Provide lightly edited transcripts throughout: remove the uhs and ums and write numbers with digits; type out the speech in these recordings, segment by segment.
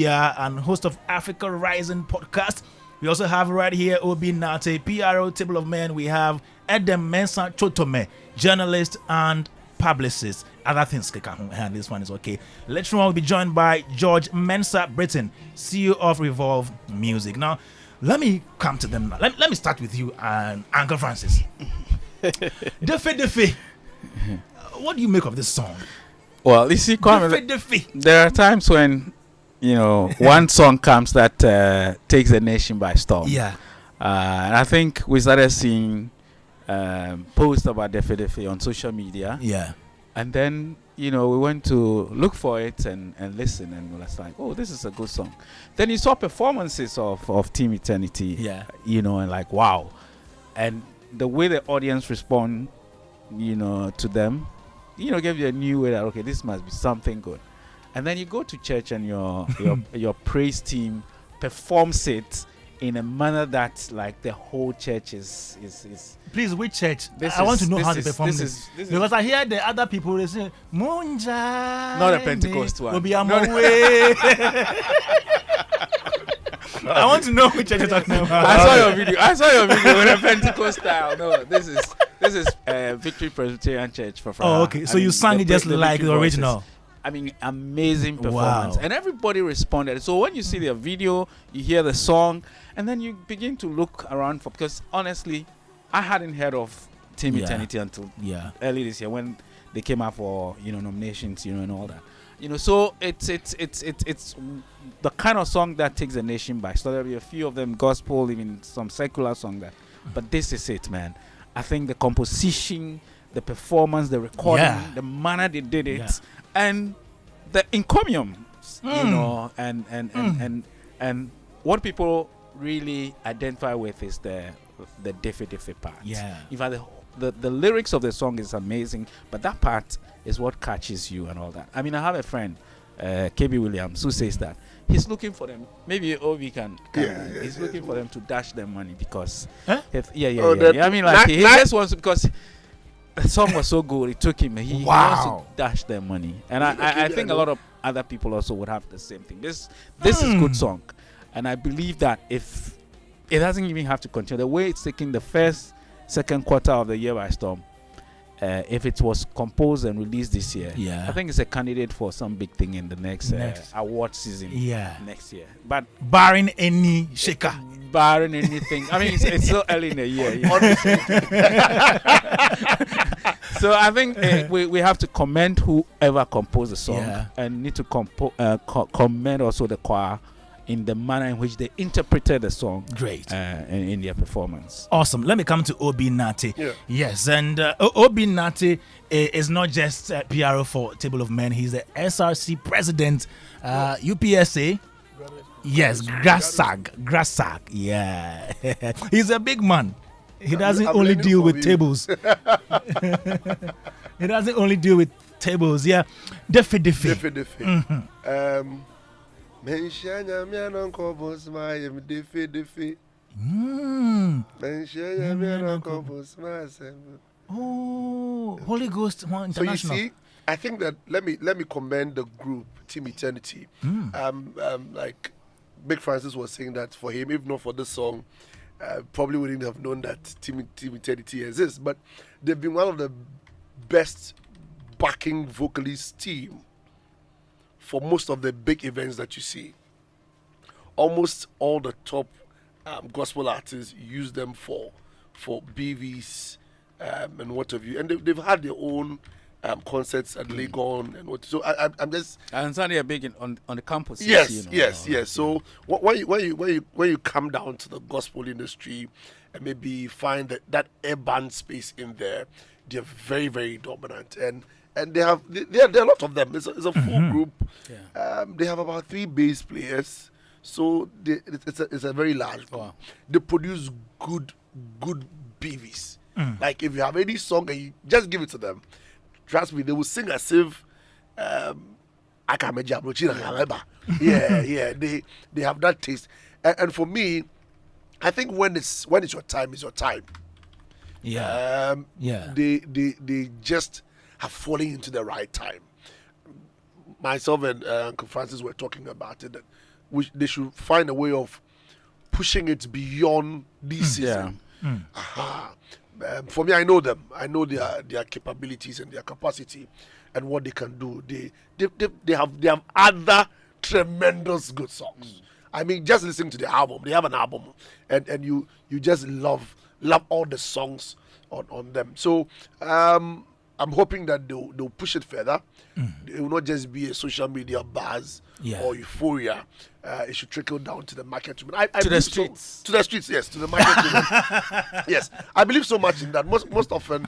PR and host of Africa Rising podcast. We also have right here Obi Nate, PRO Table of Men. We have Edem Mensah Chotome, journalist and publicist. Other things, this one is okay. Later on, we'll be joined by George Mensah Britton, CEO of Revolve Music. Now, let me come to them now. Let me start with you and Uncle Francis. Defe. What do you make of this song? Well, you see, Defe. there are times when, one song comes that takes the nation by storm. Yeah. And I think we started seeing posts about Defe on social media. Yeah. And then, we went to look for it and listen, and we was like, oh, this is a good song. Then you saw performances of Team Eternity. Yeah. And like, wow. And the way the audience respond, to them, gave you a new way that, okay, this must be something good. And then you go to church and your praise team performs it in a manner that, like, the whole church is. Please, which church? I want to know how they perform this. Because I hear the other people, they say, Munja. Not a Pentecost one. Will be a way. I want to know which church you're talking about. I saw your video with a Pentecost style. No, this is Victory Presbyterian Church for France. Oh, okay. So you sang it just like the original. Voices. I mean, amazing performance. Wow. And everybody responded. So when you see the video, you hear the song, and then you begin to look around because honestly, I hadn't heard of Team Eternity until early this year when they came out for nominations, and all that. So it's the kind of song that takes the nation by. So there'll be a few of them gospel, even some secular song but this is it, man. I think the composition, the performance, the recording, the manner they did it, and the encomium, and what people really identify with is the Defe part. Yeah. In fact, the lyrics of the song is amazing, but that part is what catches you and all that. I mean, I have a friend, KB Williams, who says that he's looking for them. Maybe Obi can. He's looking for them to dash them money because. I mean, like he just wants because the song was so good. It took him. He wants to dash them money, and I think a lot of other people also would have the same thing. This is a good song, and I believe that if it doesn't even have to continue the way it's taking the second quarter of the year by storm. If it was composed and released this year, I think it's a candidate for some big thing in the next award season next year. But barring any shaker, barring anything, I mean, it's so early in the year. So I think we have to commend whoever composed the song and need to commend also the choir in the manner in which they interpreted the song. Great. In their performance. Awesome. Let me come to Obi Nate. Yes, and Obi Nate is not just PRO for Table of Men. He's the SRC president, UPSA. Yes, Grassag. Yeah. He's a big man. He doesn't only deal with tables. He doesn't only deal with tables. Yeah. Defe. Menshanya miano kobos mayem defe. Menshanya miano kobos mayem. Oh, Holy Ghost International. So you see, I think that let me commend the group Team Eternity. Like Big Francis was saying that for him, if not for this song, probably wouldn't have known that Team Eternity exists. But they've been one of the best backing vocalist team for most of the big events that you see. Almost all the top gospel artists use them for BVs and what have you. And they've had their own concerts at Legon and what. So I'm just. And Sunday are big on the campus. Yes. So when you come down to the gospel industry and maybe find that urban space in there, they're very, very dominant. And there are a lot of them. It's a full group. Yeah. They have about 3 bass players, so it's a very large group. Wow. They produce good BVs. Like if you have any song and you just give it to them, trust me, they will sing as if they have that taste. And for me, I think when it's your time, it's your time. They just have fallen into the right time. myself and Uncle Francis were talking about it, that they should find a way of pushing it beyond this season. For me, I know them. I know their capabilities and their capacity and what they can do. They have other tremendous good songs. I mean, just listening to the album, they have an album, and you just love all the songs on them. So I'm hoping that they'll push it further. It will not just be a social media buzz or euphoria. It should trickle down to the market. To the streets. To the streets, yes. To the market. Yes. I believe so much in that. Most often,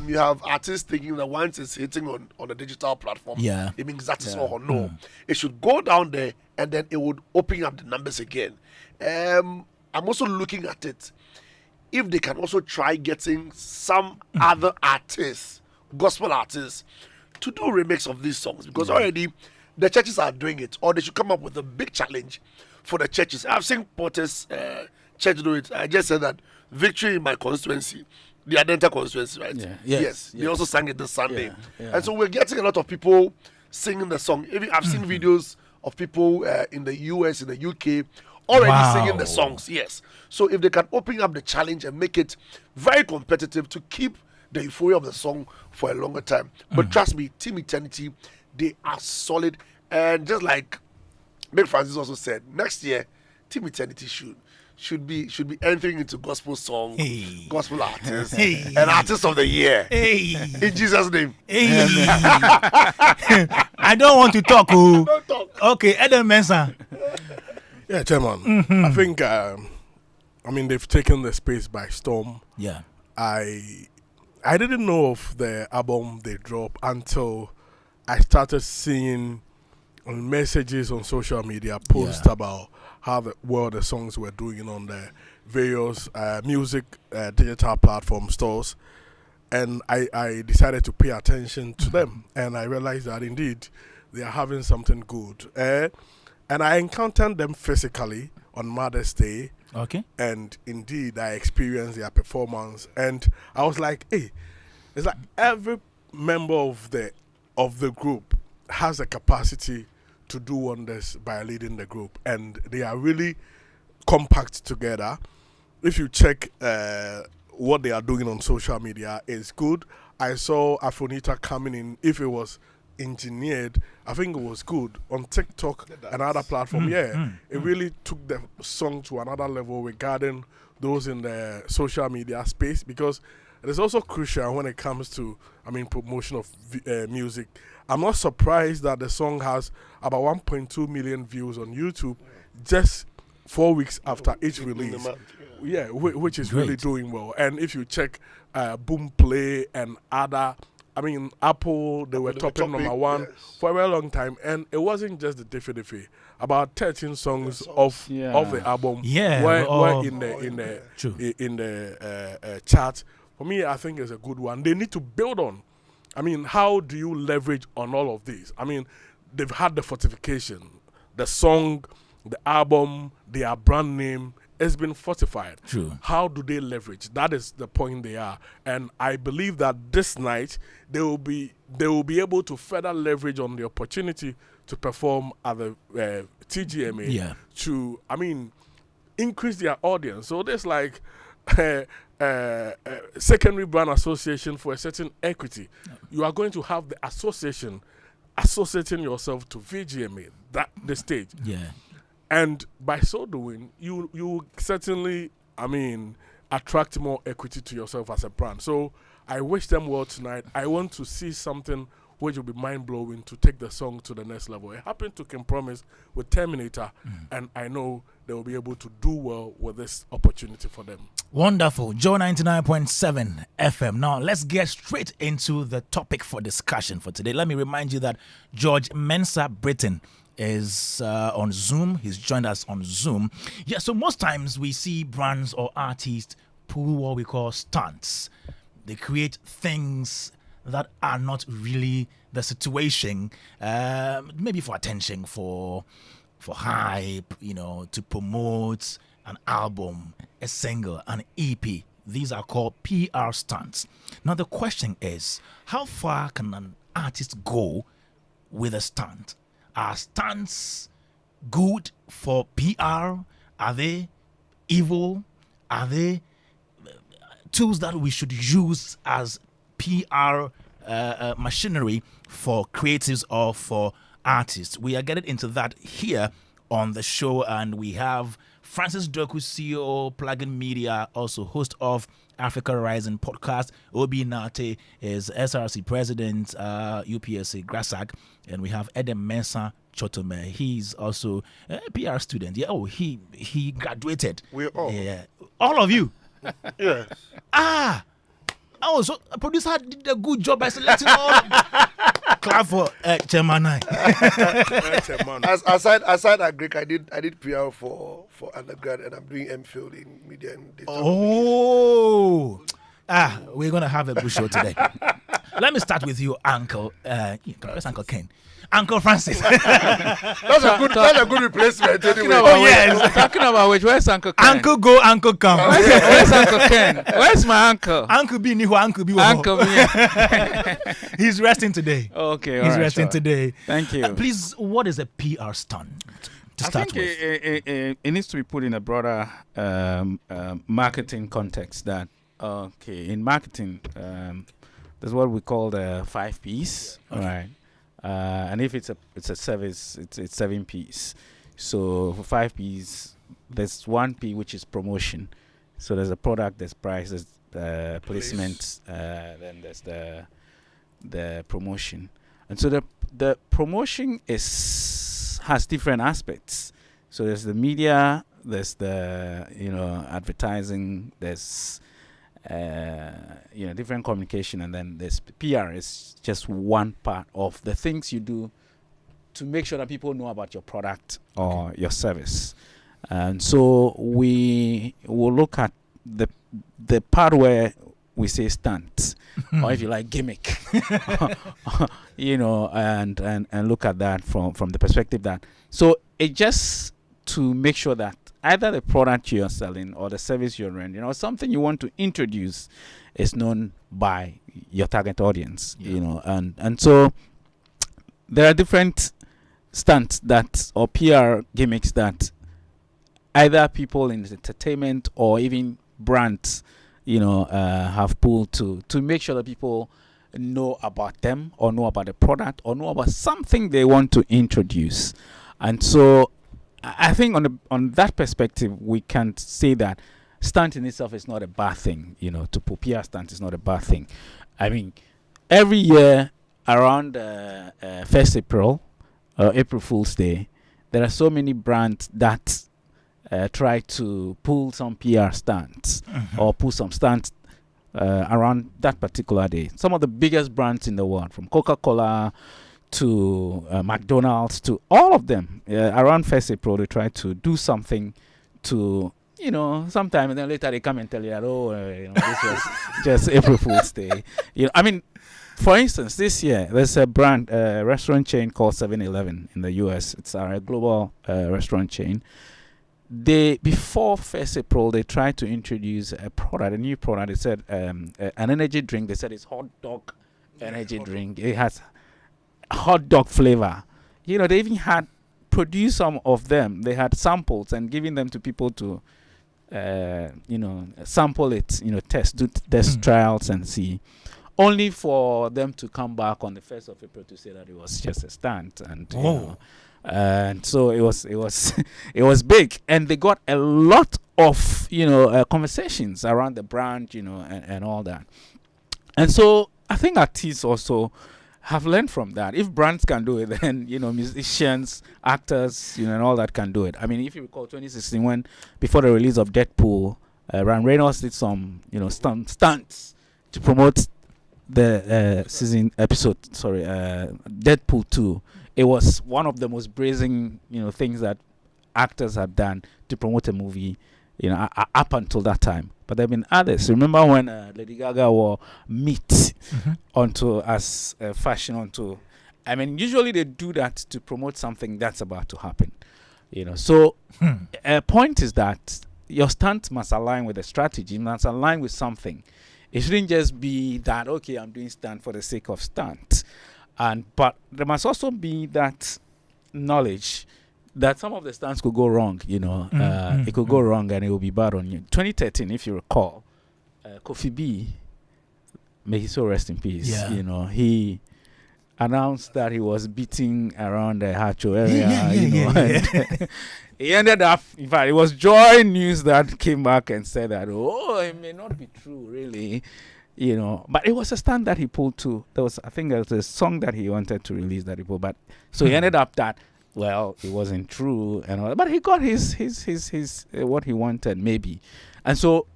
you have artists thinking that once it's hitting on a digital platform, it means that is all or no. It should go down there, and then it would open up the numbers again. I'm also looking at it. If they can also try getting some other artists, gospel artists, to do remix of these songs, because already the churches are doing it, or they should come up with a big challenge for the churches. I've seen Porter's church do it. I just said that Victory in my constituency, the Adenta constituency, right? Yes. They also sang it this Sunday. And so we're getting a lot of people singing the song. Even I've seen videos of people in the US, in the UK, already singing the songs. Yes. So if they can open up the challenge and make it very competitive to keep the euphoria of the song for a longer time. But trust me, Team Eternity, they are solid. And just like Big Francis also said, next year, Team Eternity should be entering into gospel song, gospel artists, and artist of the year. In Jesus' name. I don't want to talk. Don't talk. Okay, Adam Mensah. Yeah, Chairman. I think, they've taken the space by storm. Yeah. I didn't know of the album they dropped until I started seeing messages on social media, posts about how the songs were doing on the various music digital platform stores. And I decided to pay attention to them. And I realized that indeed they are having something good. And I encountered them physically on Mother's Day. Okay. And indeed, I experienced their performance. And I was like, hey, it's like every member of the group has a capacity to do wonders by leading the group. And they are really compact together. If you check what they are doing on social media, it's good. I saw Afronita coming in. If it was engineered, I think it was good on TikTok and other platform. It really took the song to another level regarding those in the social media space, because it is also crucial when it comes to promotion of music. I'm not surprised that the song has about 1.2 million views on YouTube just 4 weeks after its release. Which is really doing well. And if you check Boom Play and other, Apple, they were topping number one for a very long time, and it wasn't just the Diffie. About 13 songs of the album were in the chart. For me, I think it's a good one. They need to build on. How do you leverage on all of these? They've had the fortification, the song, the album, their brand name. It's been fortified. True. How do they leverage? That is the point they are. And I believe that this night they will be able to further leverage on the opportunity to perform at the TGMA to increase their audience. So there's like secondary brand association for a certain equity. You are going to have the association associating yourself to VGMA, the stage. Yeah. And by so doing, you certainly, attract more equity to yourself as a brand. So I wish them well tonight. I want to see something which will be mind-blowing to take the song to the next level. It happened to Kim Promise with Terminator, and I know they will be able to do well with this opportunity for them. Wonderful. Joe 99.7 FM. Now, let's get straight into the topic for discussion for today. Let me remind you that George Mensah Britton is on Zoom. He's joined us on Zoom. Yeah, so most times we see brands or artists pull what we call stunts. They create things that are not really the situation, maybe for attention, for hype, to promote an album, a single, an EP. These are called PR stunts. Now the question is, how far can an artist go with a stunt? Are stunts good for PR? Are they evil? Are they tools that we should use as PR machinery for creatives or for artists? We are getting into that here on the show, and we have Francis Doku, CEO, Plugin Media, also host of Africa Rising podcast. Obi Nate is SRC president, UPSA Grasak, and we have Edem Mensah Chotome. He's also a PR student. Yeah, he graduated. We're all. Yeah, all of you. Yes. Oh, so a producer did a good job by selecting all. Clap for Chairman. Aside Agric, I did PR for undergrad, and I'm doing MPhil in media and data. Oh, we're gonna have a good show today. Let me start with you, Uncle. Where's Uncle Ken? Uncle Francis. That's a good replacement. Anyway. Talking about which? Where's Uncle Ken? Uncle go, Uncle come. Where's Uncle Ken? Where's my uncle? Uncle B, Uncle B. Uncle B. He's resting today. Okay, he's resting today. Thank you. Please, what is a PR stunt to start with? It needs to be put in a broader marketing context. That in marketing, there's what we call the 5 Ps, right? And if it's a service, it's 7 Ps. So for 5 Ps, there's 1 P which is promotion. So there's a product, there's price, there's placement, then there's the promotion. And so the promotion has different aspects. So there's the media, there's the advertising, there's different communication, and then this PR is just one part of the things you do to make sure that people know about your product or your service. And so we will look at the part where we say stunt, or if you like gimmick, and look at that from the perspective that, so it just to make sure that either the product you're selling or the service you're rendering or something you want to introduce is known by your target audience, and so there are different stunts or PR gimmicks that either people in entertainment or even brands, have pulled to make sure that people know about them or know about the product or know about something they want to introduce. And so I think on that perspective, we can say that stunt in itself is not a bad thing. To put PR stunt is not a bad thing. I mean, every year around 1st April, April Fool's Day, there are so many brands that try to pull some PR stunts or pull some stunts around that particular day. Some of the biggest brands in the world, from Coca-Cola to McDonald's, to all of them, around 1st April, they try to do something to, sometime, and then later they come and tell you that, this was just April Fool's Day. I mean, for instance, this year, there's a brand, restaurant chain called 7-Eleven in the US. It's a global restaurant chain. Before 1st April, they tried to introduce a new product. They said an energy drink. They said it's hot dog energy drink. It has hot dog flavor. They even had produced some of them. They had samples and giving them to people to, sample it. Do test trials and see. Only for them to come back on the 1st of April to say that it was just a stunt, and so it was big, and they got a lot of conversations around the brand, and all that. And so I think artists also have learned from that. If brands can do it, then musicians, actors, and all that can do it. I mean, if you recall 2016, when before the release of Deadpool, Ryan Reynolds did some stunts to promote the Deadpool 2. It was one of the most brazen, things that actors have done to promote a movie, up until that time. But there have been others. Remember when Lady Gaga wore meat onto as fashion onto? I mean, usually they do that to promote something that's about to happen, So a point is that your stunt must align with the strategy, must align with something. It shouldn't just be that, okay, I'm doing stunt for the sake of stunt. But there must also be that knowledge that some of the stunts could go wrong. It could go wrong and it will be bad on you. 2013, if you recall, Kofi B, may he so rest in peace. Yeah. He announced that he was beating around the Hacho area. And he ended up, in fact, it was Joy News that came back and said that, it may not be true, really. But it was a stunt that he pulled too. I think there was a song that he wanted to release that he pulled, but so he ended up that, well, it wasn't true and all that, but he got his what he wanted maybe, and so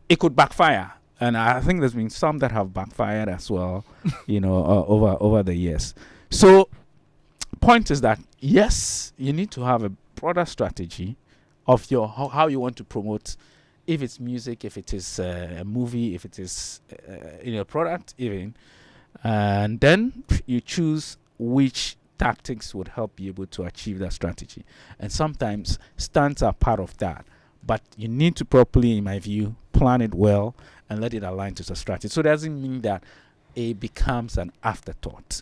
it could backfire. And I think there's been some that have backfired as well, over the years. So, point is that yes, you need to have a broader strategy of how you want to promote. If it's music, if it is a movie, if it is a product even, and then you choose which tactics would help you able to achieve that strategy. And sometimes stunts are part of that, but you need to properly, in my view, plan it well and let it align to the strategy. So it doesn't mean that it becomes an afterthought.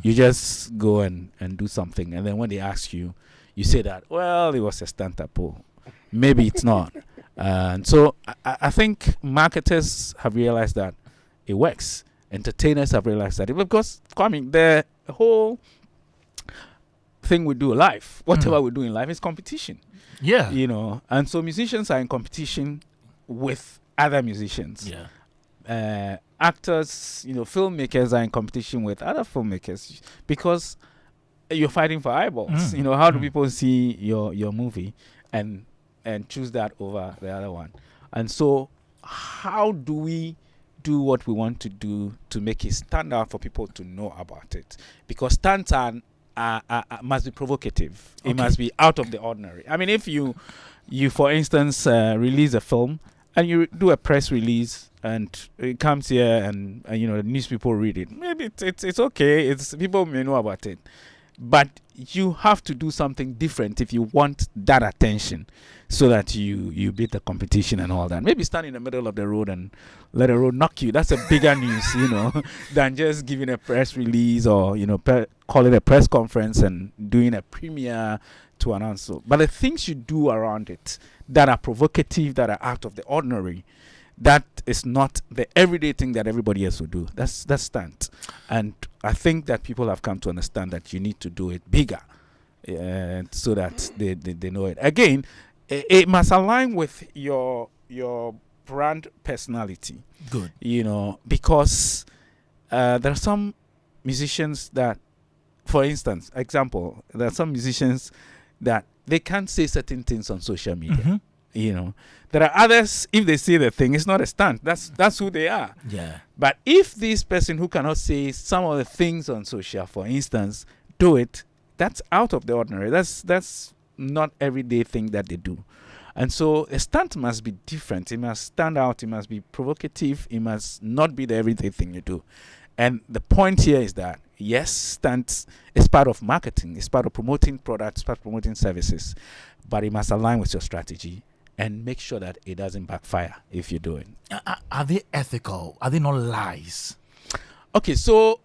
You just go and do something, and then when they ask you, you say that, well, it was a stunt pull. Maybe it's not. And so I think marketers have realized that it works. Entertainers have realized that. Because, the whole thing we do live, whatever we do in life, is competition. Yeah. And so musicians are in competition with other musicians. Yeah. Actors, filmmakers are in competition with other filmmakers because you're fighting for eyeballs. How do people see your movie and choose that over the other one? And so how do we do what we want to do to make it stand out for people to know about it? Because stunts must be provocative. It must be out of the ordinary. I mean, if you for instance release a film and you do a press release and it comes here and the news people read it, maybe it's okay. People may know about it, but you have to do something different if you want that attention, so that you beat the competition and all that. Maybe stand in the middle of the road and let the road knock you. That's a bigger news, than just giving a press release or call it a press conference and doing a premiere to announce. But the things you do around it that are provocative, that are out of the ordinary, that is not the everyday thing that everybody else would do. That's stunt. And I think that people have come to understand that you need to do it bigger, so that they know it. Again, it must align with your brand personality. Good. Because there are some musicians that, for instance, there are some musicians that they can't say certain things on social media. There are others, if they say the thing, it's not a stunt. That's who they are. Yeah. But if this person who cannot say some of the things on social, for instance, do it, that's out of the ordinary. That's not everyday thing that they do. And so a stunt must be different. It must stand out. It must be provocative. It must not be the everyday thing you do. And the point here is that, yes, stunts is part of marketing. It's part of promoting products, part of promoting services. But it must align with your strategy and make sure that it doesn't backfire if you do it. Are they ethical? Are they not lies? Okay, so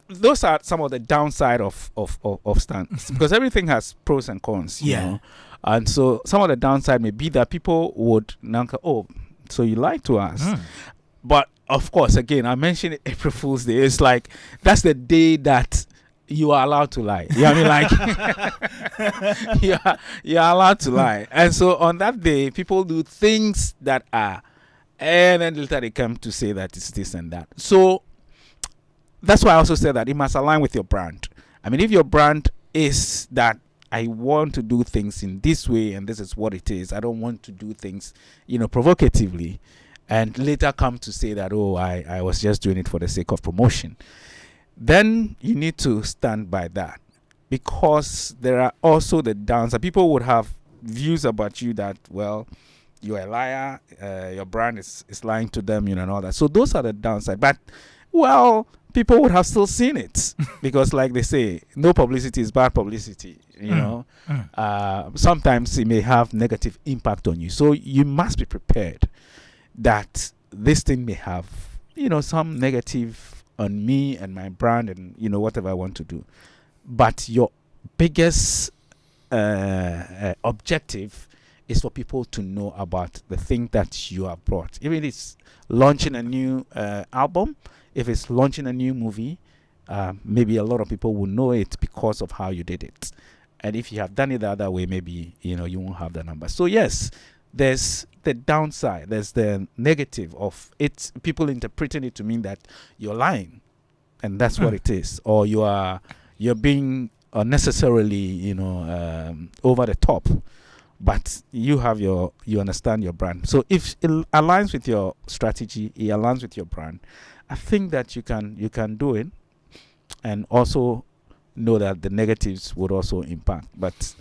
those are some of the downside of stunts, because everything has pros and cons. You know? And so some of the downside may be that people would now go, oh, so you lied to us. But of course, again, I mentioned April Fool's Day. It's like that's the day that you are allowed to lie. You know what I mean? Like you're allowed to lie. And so on that day, people do things that are, and then later they come to say that it's this and that. So that's why I also said that it must align with your brand. I mean, if your brand is that I want to do things in this way and this is what it is, I don't want to do things, provocatively, and later come to say that, oh, I was just doing it for the sake of promotion, then you need to stand by that, because there are also the downside. People would have views about you that, well, you're a liar, your brand is lying to them, and all that. So those are the downside. But, well, people would have still seen it because, like they say, no publicity is bad publicity. Sometimes it may have negative impact on you. So you must be prepared that this thing may have, some negative on me and my brand and whatever I want to do. But your biggest objective is for people to know about the thing that you have brought. Even if it's launching a new album, if it's launching a new movie, maybe a lot of people will know it because of how you did it. And if you have done it the other way, maybe you won't have the number. So yes, there's the downside, there's the negative of it, people interpreting it to mean that you're lying, and that's what it is, or you're being unnecessarily over the top. But you understand your brand. So if it aligns with your strategy, it aligns with your brand, I think that you can do it, and also know that the negatives would also impact. But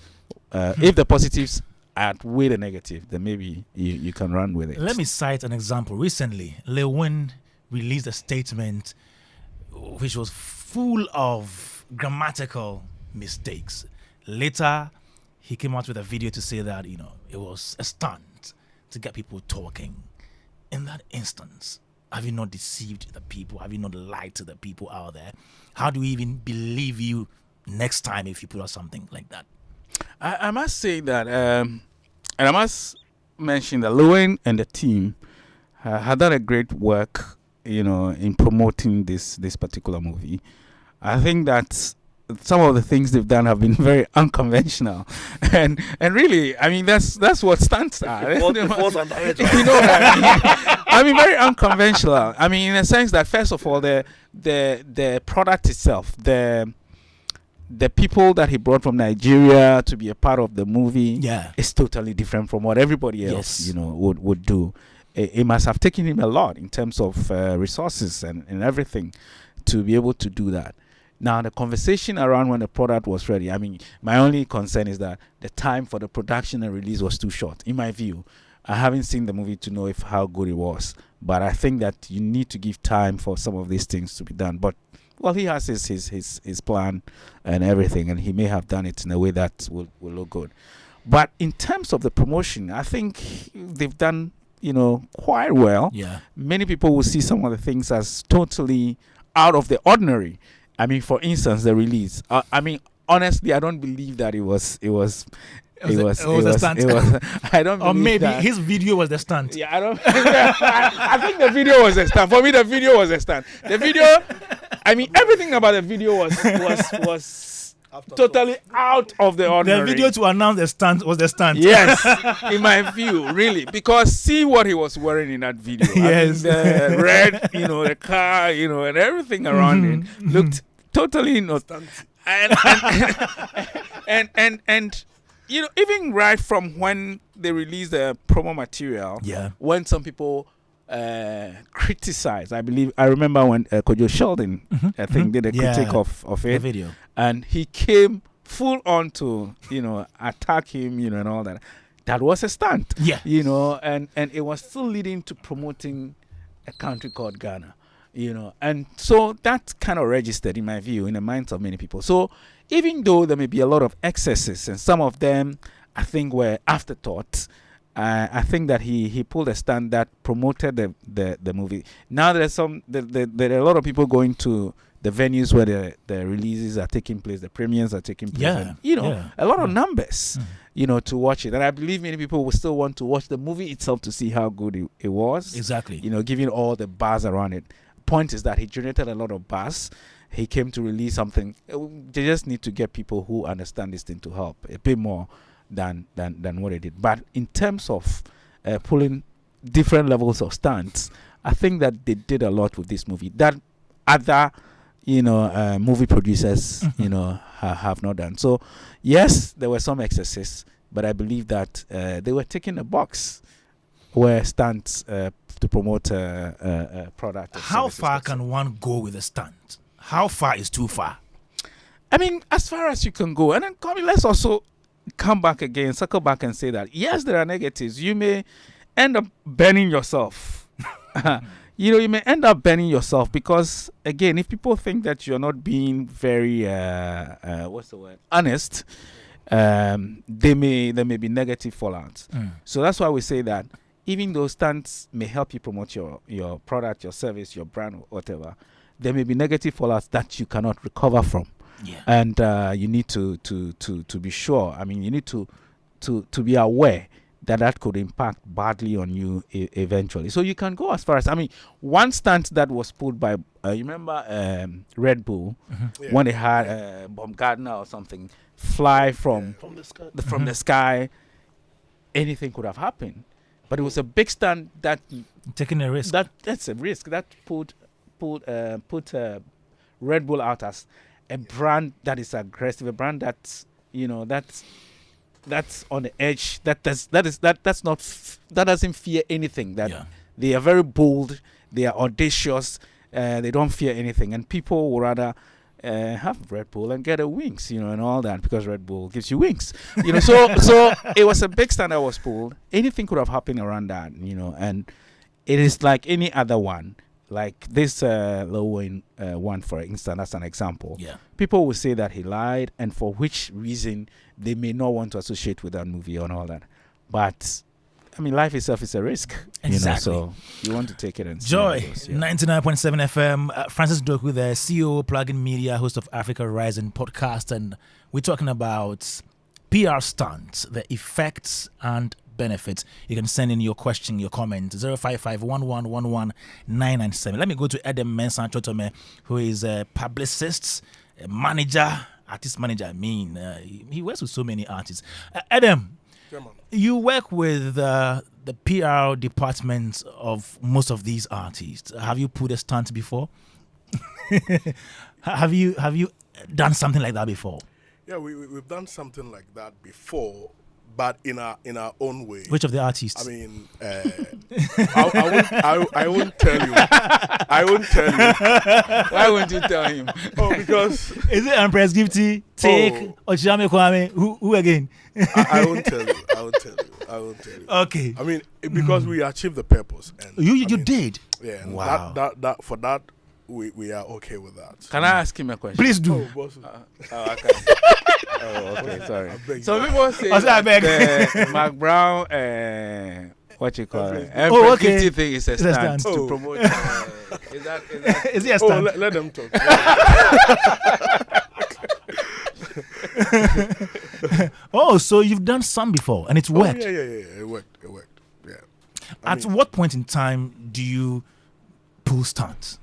if the positives outweigh the negative, then maybe you can run with it. Let me cite an example. Recently, Lil Wayne released a statement which was full of grammatical mistakes. Later, he came out with a video to say that, it was a stunt to get people talking. In that instance, have you not deceived the people? Have you not lied to the people out there? How do we even believe you next time if you put out something like that? I must say that, and I must mention that Lil Wayne and the team had done a great work, in promoting this particular movie. I think that some of the things they've done have been very unconventional, and really, I mean, that's what stunts are. I mean, very unconventional. I mean, in a sense that, first of all, the product itself, the people that he brought from Nigeria to be a part of the movie, is totally different from what everybody else, would do. It must have taken him a lot in terms of resources and everything to be able to do that. Now, the conversation around when the product was ready, I mean, my only concern is that the time for the production and release was too short, in my view. I haven't seen the movie to know how good it was, but I think that you need to give time for some of these things to be done. But, well, he has his plan and everything, and he may have done it in a way that will look good. But in terms of the promotion, I think they've done, quite well. Yeah. Many people will see some of the things as totally out of the ordinary. I mean, for instance, the release. I mean, honestly, I don't believe that it was a stunt. I don't. Or maybe that. His video was the stunt. Yeah, I don't. I think the video was a stunt. For me, the video was a stunt. The video. I mean, everything about the video was totally out of the ordinary. The video to announce the stunt was the stunt. Yes, in my view, really, because see what he was wearing in that video. Yes, I mean, the red, the car, and everything around it looked totally not. And even right from when they released the promo material, when some people criticized, I remember when Kojo Sheldon, I think, did a critique of it, the video, and he came full on to attack him, and all that. That was a stunt, and it was still leading to promoting a country called Ghana, and so that kind of registered, in my view, in the minds of many people. So even though there may be a lot of excesses, and some of them I think were afterthoughts, I think that he pulled a stunt that promoted the movie. Now there are a lot of people going to the venues where the releases are taking place, the premieres are taking place, and, a lot of numbers, to watch it. And I believe many people will still want to watch the movie itself to see how good it was. Exactly. Given all the buzz around it. Point is that he generated a lot of buzz. He came to release something. They just need to get people who understand this thing to help a bit more than what they did. But in terms of pulling different levels of stunts, I think that they did a lot with this movie that other movie producers have not done. So yes, there were some excesses, but I believe that they were taking a box where stunts to promote a product. How far can one go with a stunt? How far is too far? I mean, as far as you can go. And then, Kwame, let's also circle back and say that, yes, there are negatives. You may end up burning yourself. You may end up burning yourself because, again, if people think that you're not being very, honest, there may be negative fallouts. So that's why we say that even though stunts may help you promote your product, your service, your brand, or whatever, there may be negative fallouts that you cannot recover from. Yeah. And you need to be sure. I mean, you need to be aware that could impact badly on you eventually. So you can go as far as, I mean, one stunt that was pulled by, you remember Red Bull, when they had Baumgartner or something fly from the sky, anything could have happened. But it was a big stunt that taking a risk. That's a risk that put Red Bull out as a brand that is aggressive, a brand that's that's on the edge. That doesn't fear anything. They are very bold. They are audacious. They don't fear anything, and people would rather have Red Bull and get a wings, and all that, because Red Bull gives you wings. So it was a big stand that was pulled. Anything could have happened around that, and it is like any other one. Like this Lil Wayne one, for instance, that's an example. Yeah. People will say that he lied, and for which reason they may not want to associate with that movie and all that. But I mean, life itself is a risk. Exactly. So you want to take it and see Joy, how it goes, 99.7 FM. Francis Doku, the CEO, Plugin Media, host of Africa Rising podcast, and we're talking about PR stunts, the effects and benefits. You can send in your question, your comment, 055-1111-997. Let me go to Adam Mensah Chotome, who is a publicist, a manager, artist manager. He works with so many artists. Adam, you work with the PR departments of most of these artists. Have you pulled a stunt before? Have you done something like that before? Yeah, we've done something like that before, but in our own way. Which of the artists? I mean, I won't tell you. I won't tell you. Why won't you tell him? Oh, because is it Empress Gifty, Take, or Chame Kwame? Who again? I won't tell you. I won't tell you. Okay. I mean, because we achieved the purpose. And you did. Yeah. And wow. That for that we are okay with that. Can I ask him a question? Please do. Okay. Okay, sorry. So people say the Mark Brown, what you call it? Okay. 50 thing is a stunt to promote. Is that? Is it a stunt? Let them talk. So you've done some before, and it's worked. Yeah. It worked. Yeah. At what point in time do you pull stunts?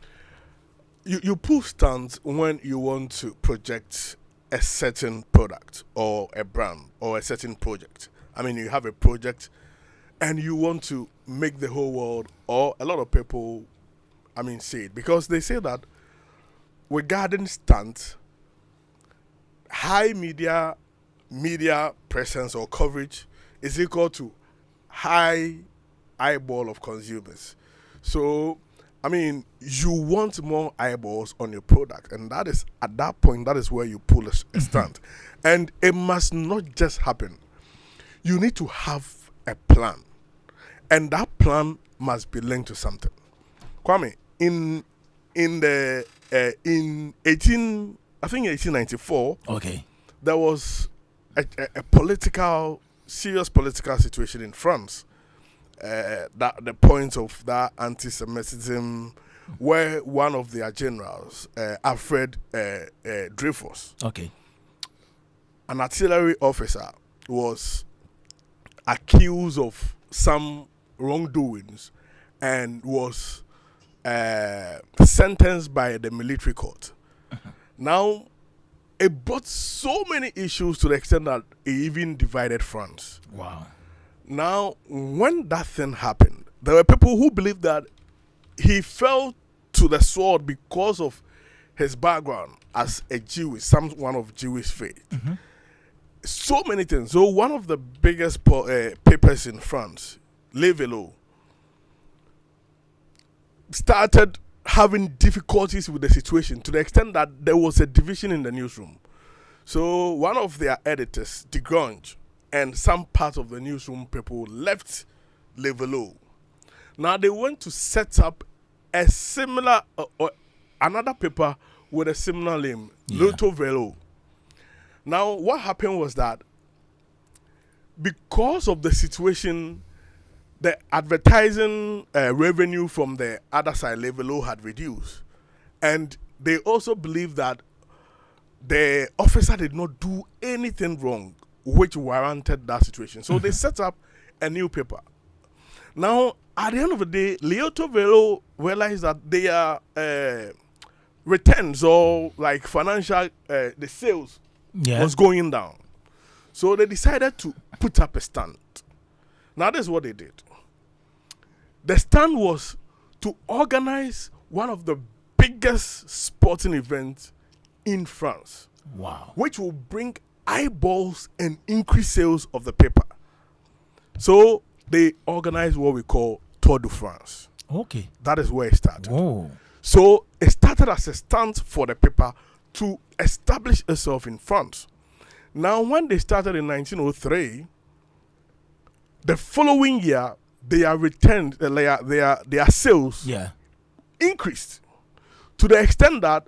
You pull stunts when you want to project a certain product or a brand or a certain project. I mean, you have a project and you want to make the whole world, or a lot of people, see it, because they say that regarding stunts, high media presence or coverage is equal to high eyeball of consumers. So you want more eyeballs on your product, and that is, at that point, that is where you pull a stunt. And it must not just happen. You need to have a plan, and that plan must be linked to something. Kwame, in 1894, okay, there was a serious political situation in France. That the point of that anti-Semitism, where one of their generals, Alfred Dreyfus, an artillery officer, was accused of some wrongdoings and was sentenced by the military court. Now, it brought so many issues to the extent that it even divided France. Wow. Now, when that thing happened, there were people who believed that he fell to the sword because of his background as a Jew, someone of Jewish faith. So many things. So one of the biggest papers in France, Le Vélo, started having difficulties with the situation to the extent that there was a division in the newsroom. So one of their editors, De Grange, and some part of the newsroom people left Le Vélo. Now they went to set up a similar, or another paper with a similar name, L'Auto Vélo. Now what happened was that because of the situation, the advertising revenue from the other side, Le Vélo, had reduced. And they also believe that the officer did not do anything wrong which warranted that situation. So they set up a new paper. Now, at the end of the day, Leoto Velo realized that their returns or like financial, the sales was going down. So they decided to put up a stand. Now, this is what they did. The stand was to organize one of the biggest sporting events in France. Wow. Which will bring eyeballs and increase sales of the paper. So they organized what we call Tour de France. Okay. That is where it started. Oh. So it started as a stunt for the paper to establish itself in France. Now, when they started in 1903, the following year, their return, their sales increased to the extent that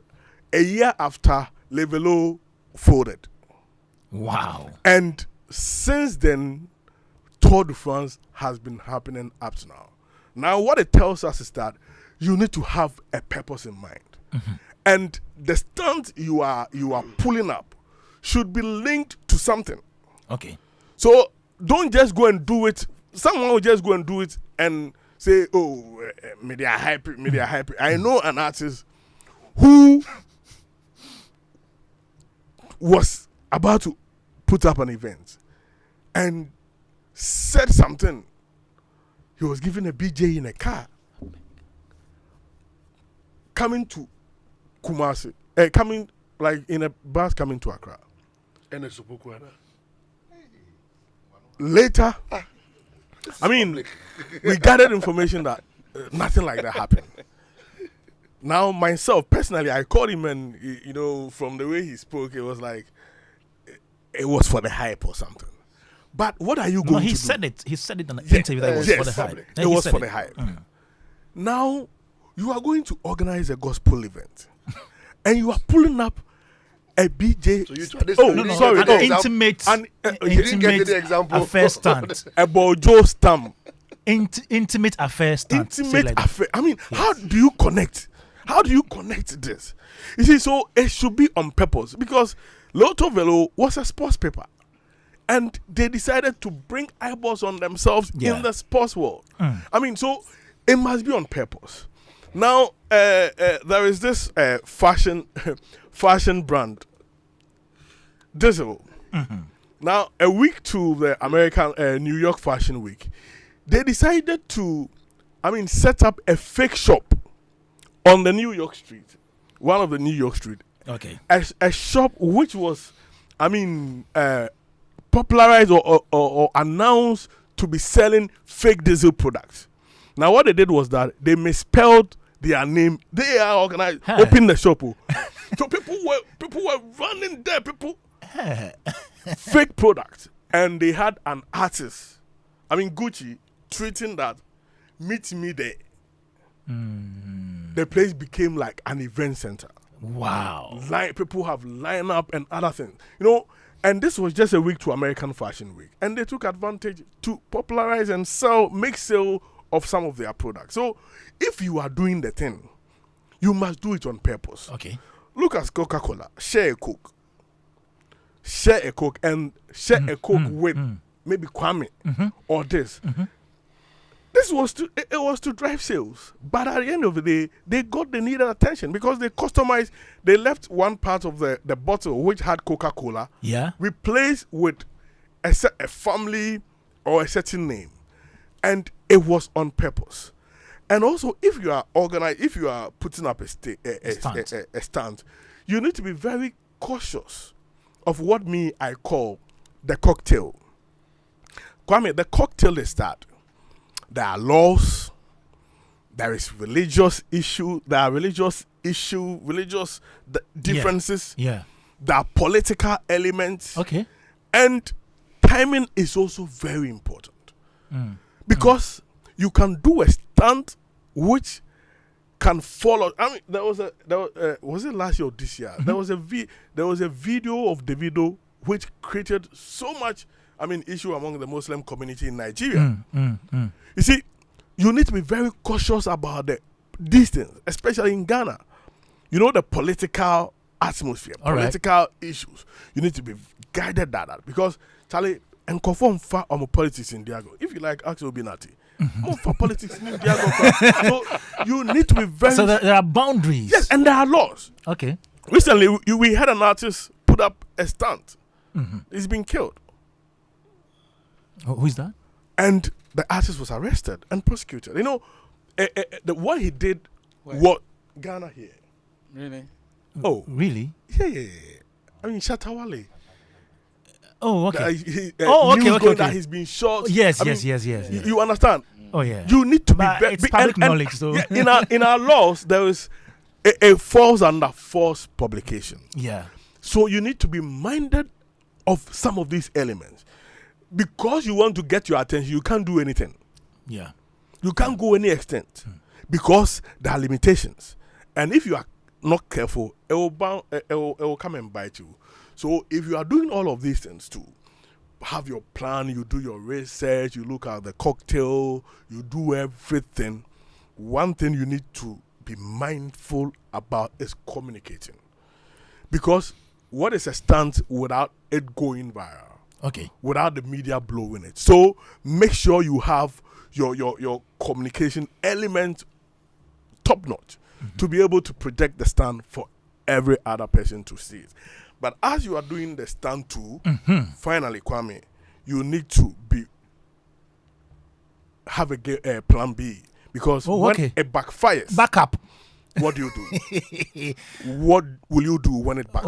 a year after, Le Velo folded. Wow. And since then, Tour de France has been happening up to now. Now, what it tells us is that you need to have a purpose in mind. And the stunt you are pulling up should be linked to something. Okay. So don't just go and do it. Someone will just go and do it and say, oh, media hype. I know an artist who was about to put up an event and said something. He was giving a BJ in a car coming to Kumasi, coming like in a bus coming to Accra. And it's Supukwara. Later, I mean, we gathered information that nothing like that happened. Now, myself, personally, I called him and, you know, from the way he spoke, it was like, it was for the hype or something. But what are you going to do? He said it in an interview that it was for the hype. It was for the hype. Now, you are going to organize a gospel event. And you are pulling up a BJ. So you sorry. An intimate you didn't get the example. affair stunt. A Bojo stamp. Intimate affair stunt. Intimate affair. I mean, how do you connect? How do you connect this? You see, so it should be on purpose because Loto Velo was a sports paper. And they decided to bring eyeballs on themselves in the sports world. I mean, so it must be on purpose. Now, there is this fashion brand, Diesel. Now, a week to the American New York Fashion Week, they decided to, set up a fake shop on the New York street, one of the New York street. Okay. A shop which was, popularized or announced to be selling fake diesel products. Now, what they did was that they misspelled their name. They are organized, open the shop. So people were running there. Fake products, and they had an artist. Gucci treating that. Meet me there. The place became like an event center. Wow. People have line up and other things. And this was just a week to American Fashion Week. And they took advantage to popularize and make sale of some of their products. So if you are doing the thing, you must do it on purpose. Okay. Look at Coca-Cola. Share a Coke. Share a Coke and share a Coke with maybe Kwame or this. This was to drive sales. But at the end of the day, they got the needed attention because they customized. They left one part of the bottle which had Coca-Cola. Yeah. Replaced with a family or a certain name. And it was on purpose. And also, if you are organized, if you are putting up a stand, you need to be very cautious of what I call the cocktail. Kwame, the cocktail is that there are laws, there is religious differences, there are political elements. Okay. And timing is also very important. Because you can do a stunt which can follow. Was it last year or this year? There was a video of Davido which created so much issue among the Muslim community in Nigeria. You see, you need to be very cautious about these things, especially in Ghana. the political atmosphere, All right. political issues. You need to be guided that because Charlie and conform far on politics in Diago. If you like, ask Obinati. More for politics in Diago. So you need to be very. So there are boundaries. Yes, and there are laws. Okay. Recently, we had an artist put up a stunt. He's been killed, Oh, who is that? and the artist was arrested and prosecuted. What he did, what Ghana here. Really? Oh, Really? yeah. I mean, Shatawale. Oh, okay. News okay. going that he's been shot. Yes, I mean, yes. You understand? Oh, yeah. You need to But be it's public knowledge, so. yeah, in our laws, there is a falls under false publication. Yeah. So you need to be minded of some of these elements. Because you want to get your attention, you can't do anything. Yeah. You can't go any extent because there are limitations. And if you are not careful, it will come and bite you. So if you are doing all of these things too, have your plan, you do your research, you look at the cocktail, you do everything. One thing you need to be mindful about is communicating. Because what is a stunt without it going viral? Okay. Without the media blowing it. So make sure you have your communication element top notch to be able to project the stunt for every other person to see it. But as you are doing the stunt too, finally, Kwame, you need to have a plan B because when it backfires, Back up. what do you do? What will you do when it backfires?